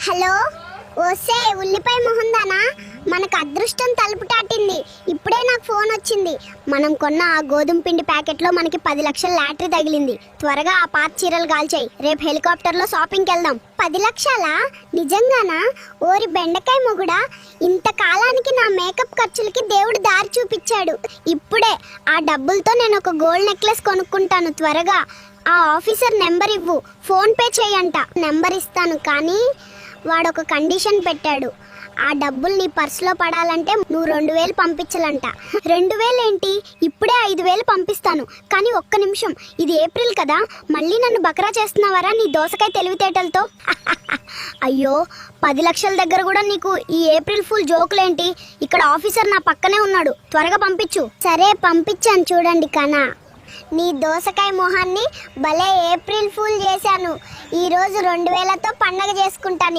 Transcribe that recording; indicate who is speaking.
Speaker 1: Hello, ఓసే ఉల్లిపాయ మొహందానా, మనకు అదృష్టం తలుపు తాటింది. ఇప్పుడే నాకు ఫోన్ వచ్చింది. మనం కొన్న ఆ గోధుమ పిండి ప్యాకెట్లో మనకి 10 లక్షల లాటరీ తగిలింది. త్వరగా ఆ పాత చీరలు కాల్చేయి, రేపు హెలికాప్టర్లో షాపింగ్కి వెళ్దాం. 10 లక్షలా? నిజంగానా? ఓరి బెండకాయ మొగుడా, ఇంతకాలానికి నా మేకప్ ఖర్చులకి దేవుడు దారి చూపించాడు. ఇప్పుడే ఆ డబ్బులతో నేను ఒక గోల్డ్ నెక్లెస్ కొనుక్కుంటాను. త్వరగా ఆ ఆఫీసర్ నెంబర్ ఇవ్వు, ఫోన్ పే చేయంట. నెంబర్ ఇస్తాను, కానీ వాడొక కండిషన్ పెట్టాడు. ఆ డబ్బులు నీ పర్సులో పడాలంటే నువ్వు 2000 పంపించాలంట. 2000 ఏంటి, ఇప్పుడే 5000 పంపిస్తాను. కానీ ఒక్క నిమిషం, ఇది ఏప్రిల్ కదా, మళ్ళీ నన్ను బకరా చేస్తున్నావరా నీ దోసకాయ తెలివితేటలతో? అయ్యో, 10 లక్షల దగ్గర కూడా నీకు ఈ ఏప్రిల్ ఫుల్ జోకులేంటి? ఇక్కడ ఆఫీసర్ నా పక్కనే ఉన్నాడు, త్వరగా పంపించు. సరే పంపించాను చూడండి. కనా, నీ దోసకాయ మొహాన్ని భలే ఏప్రిల్ ఫుల్ చేశాను. ఈరోజు 2000తో పండగ చేసుకుంటాను.